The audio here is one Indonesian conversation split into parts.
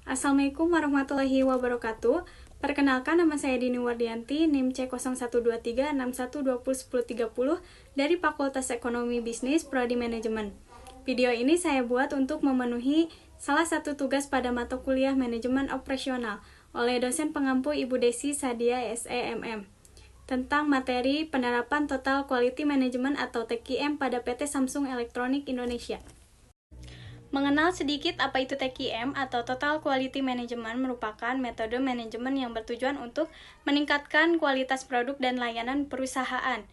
Assalamualaikum warahmatullahi wabarakatuh. Perkenalkan, nama saya Dini Wardianti, NIM C012361201030 dari Fakultas Ekonomi Bisnis Prodi Manajemen. Video ini saya buat untuk memenuhi salah satu tugas pada mata kuliah Manajemen Operasional oleh dosen pengampu Ibu Desi Sadia SEMM tentang materi penerapan Total Quality Management atau TQM pada PT Samsung Electronics Indonesia. Mengenal sedikit apa itu TQM atau Total Quality Management merupakan metode manajemen yang bertujuan untuk meningkatkan kualitas produk dan layanan perusahaan.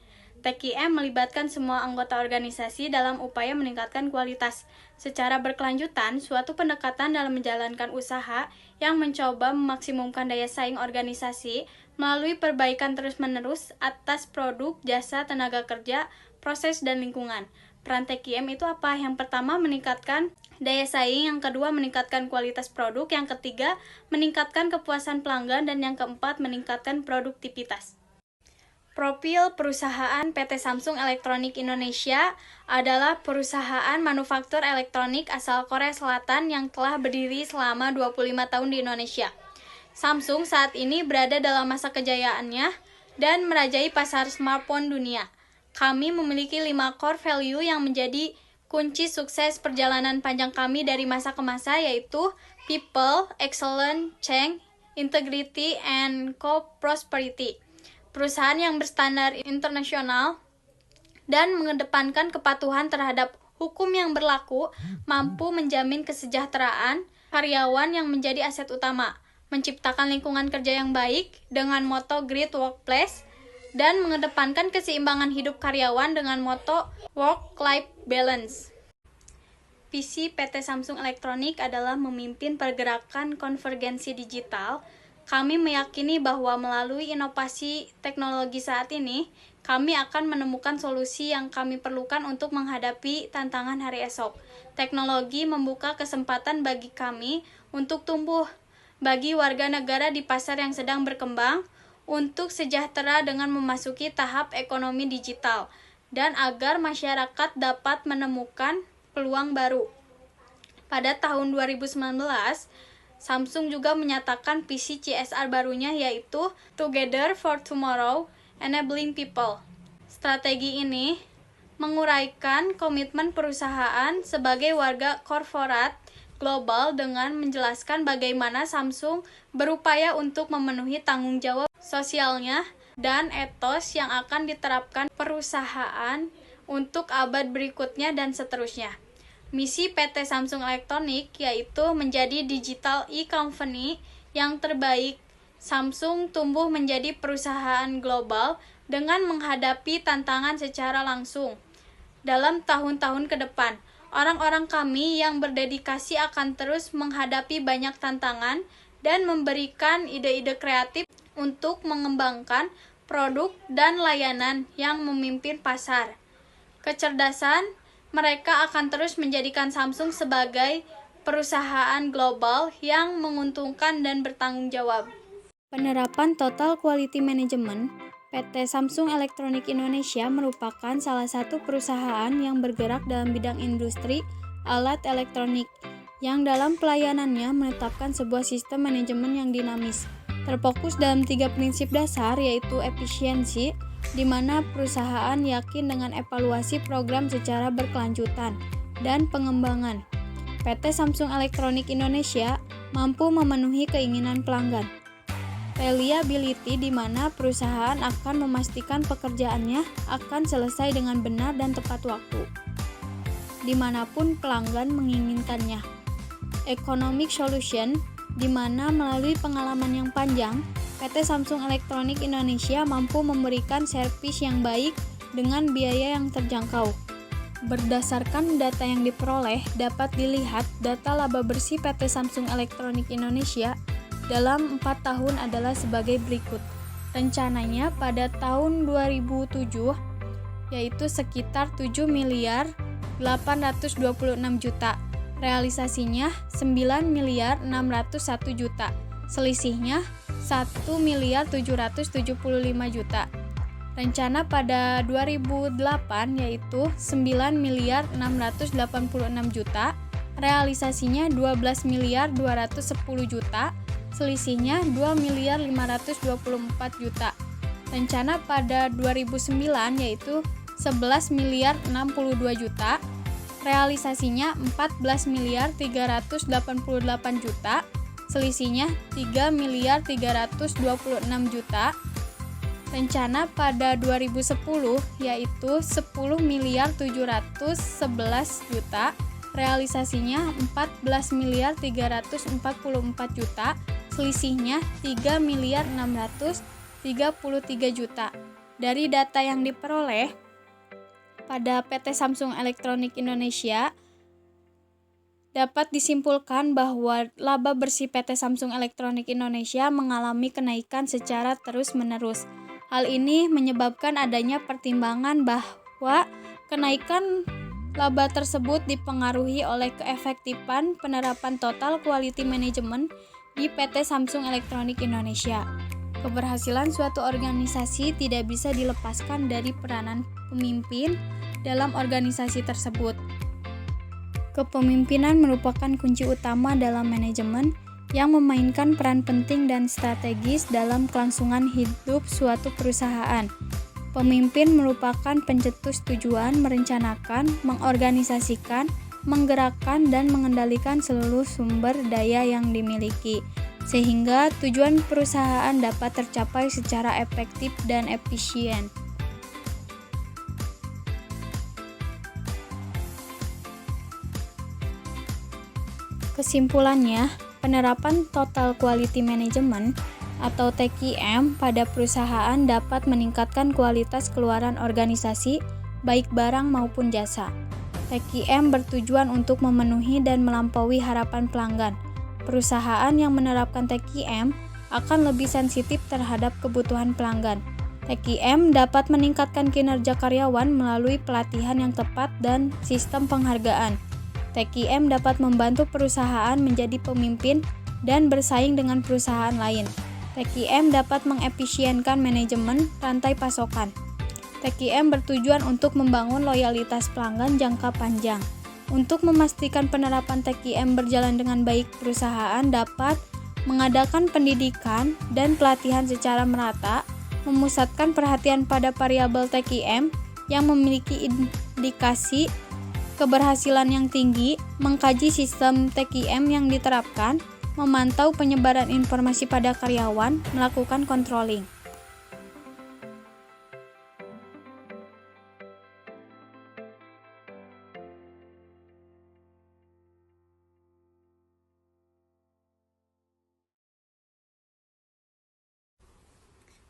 TQM melibatkan semua anggota organisasi dalam upaya meningkatkan kualitas. Secara berkelanjutan, suatu pendekatan dalam menjalankan usaha yang mencoba memaksimumkan daya saing organisasi melalui perbaikan terus-menerus atas produk, jasa, tenaga kerja, proses, dan lingkungan. Peran TQM itu apa? Yang pertama, meningkatkan daya saing, yang kedua meningkatkan kualitas produk, yang ketiga meningkatkan kepuasan pelanggan, dan yang keempat meningkatkan produktivitas. Profil perusahaan PT Samsung Electronics Indonesia adalah perusahaan manufaktur elektronik asal Korea Selatan yang telah berdiri selama 25 tahun di Indonesia. Samsung saat ini berada dalam masa kejayaannya dan merajai pasar smartphone dunia. Kami memiliki 5 core value yang menjadi kunci sukses perjalanan panjang kami dari masa ke masa, yaitu people, excellence, change, integrity, and co-prosperity. Perusahaan yang berstandar internasional dan mengedepankan kepatuhan terhadap hukum yang berlaku mampu menjamin kesejahteraan karyawan yang menjadi aset utama, menciptakan lingkungan kerja yang baik dengan moto Great Workplace, dan mengedepankan keseimbangan hidup karyawan dengan moto Work-Life Balance. Visi PT Samsung Electronics adalah memimpin pergerakan konvergensi digital. Kami meyakini bahwa melalui inovasi teknologi saat ini, kami akan menemukan solusi yang kami perlukan untuk menghadapi tantangan hari esok. Teknologi membuka kesempatan bagi kami untuk tumbuh, bagi warga negara di pasar yang sedang berkembang, untuk sejahtera dengan memasuki tahap ekonomi digital, dan agar masyarakat dapat menemukan peluang baru. Pada tahun 2019, Samsung juga menyatakan visi CSR barunya, yaitu Together for Tomorrow, Enabling People. Strategi ini menguraikan komitmen perusahaan sebagai warga korporat global dengan menjelaskan bagaimana Samsung berupaya untuk memenuhi tanggung jawab sosialnya dan etos yang akan diterapkan perusahaan untuk abad berikutnya dan seterusnya. Misi PT Samsung Electronics yaitu menjadi digital e-company yang terbaik. Samsung tumbuh menjadi perusahaan global dengan menghadapi tantangan secara langsung. Dalam tahun-tahun ke depan, orang-orang kami yang berdedikasi akan terus menghadapi banyak tantangan dan memberikan ide-ide kreatif untuk mengembangkan produk dan layanan yang memimpin pasar. Kecerdasan mereka akan terus menjadikan Samsung sebagai perusahaan global yang menguntungkan dan bertanggung jawab. Penerapan Total Quality Management, PT Samsung Electronics Indonesia merupakan salah satu perusahaan yang bergerak dalam bidang industri alat elektronik, yang dalam pelayanannya menetapkan sebuah sistem manajemen yang dinamis, terfokus dalam 3 prinsip dasar, yaitu efisiensi, di mana perusahaan yakin dengan evaluasi program secara berkelanjutan, dan pengembangan. PT Samsung Electronics Indonesia mampu memenuhi keinginan pelanggan. Reliability, di mana perusahaan akan memastikan pekerjaannya akan selesai dengan benar dan tepat waktu, dimanapun pelanggan menginginkannya. Economic Solution, di mana melalui pengalaman yang panjang, PT Samsung Electronics Indonesia mampu memberikan servis yang baik dengan biaya yang terjangkau. Berdasarkan data yang diperoleh, dapat dilihat data laba bersih PT Samsung Electronics Indonesia dalam 4 tahun adalah sebagai berikut. Rencananya pada tahun 2007 yaitu sekitar 7 miliar 826 juta. Realisasinya 9 miliar 601 juta. Selisihnya 1 miliar 775 juta. Rencana pada 2008 yaitu 9 miliar 686 juta. realisasinya 12 miliar 210 juta, selisihnya 2 miliar 524 juta. Rencana pada 2009 yaitu 11 miliar 62 juta, realisasinya 14 miliar 388 juta, selisihnya 3 miliar 326 juta. Rencana pada 2010 yaitu 10 miliar 711 juta, realisasinya 14 miliar 344 juta, selisihnya 3 miliar 633 juta. Dari data yang diperoleh pada PT Samsung Electronics Indonesia, dapat disimpulkan bahwa laba bersih PT Samsung Electronics Indonesia mengalami kenaikan secara terus-menerus. Hal ini menyebabkan adanya pertimbangan bahwa kenaikan laba tersebut dipengaruhi oleh keefektifan penerapan total quality management di PT Samsung Electronics Indonesia. Keberhasilan suatu organisasi tidak bisa dilepaskan dari peranan pemimpin dalam organisasi tersebut. Kepemimpinan merupakan kunci utama dalam manajemen yang memainkan peran penting dan strategis dalam kelangsungan hidup suatu perusahaan. Pemimpin merupakan pencetus tujuan, merencanakan, mengorganisasikan, menggerakkan, dan mengendalikan seluruh sumber daya yang dimiliki, sehingga tujuan perusahaan dapat tercapai secara efektif dan efisien. Kesimpulannya, penerapan Total Quality Management atau TQM pada perusahaan dapat meningkatkan kualitas keluaran organisasi, baik barang maupun jasa. TQM bertujuan untuk memenuhi dan melampaui harapan pelanggan. Perusahaan yang menerapkan TQM akan lebih sensitif terhadap kebutuhan pelanggan. TQM dapat meningkatkan kinerja karyawan melalui pelatihan yang tepat dan sistem penghargaan. TQM dapat membantu perusahaan menjadi pemimpin dan bersaing dengan perusahaan lain. TQM dapat mengefisienkan manajemen rantai pasokan. TQM bertujuan untuk membangun loyalitas pelanggan jangka panjang. Untuk memastikan penerapan TQM berjalan dengan baik, perusahaan dapat mengadakan pendidikan dan pelatihan secara merata, memusatkan perhatian pada variabel TQM yang memiliki indikasi keberhasilan yang tinggi, mengkaji sistem TQM yang diterapkan, memantau penyebaran informasi pada karyawan, melakukan controlling.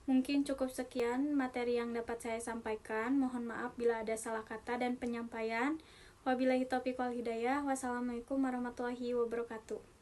Mungkin cukup sekian materi yang dapat saya sampaikan. Mohon maaf bila ada salah kata dan penyampaian. Wabillahi taufiq wal hidayah. Wassalamualaikum warahmatullahi wabarakatuh.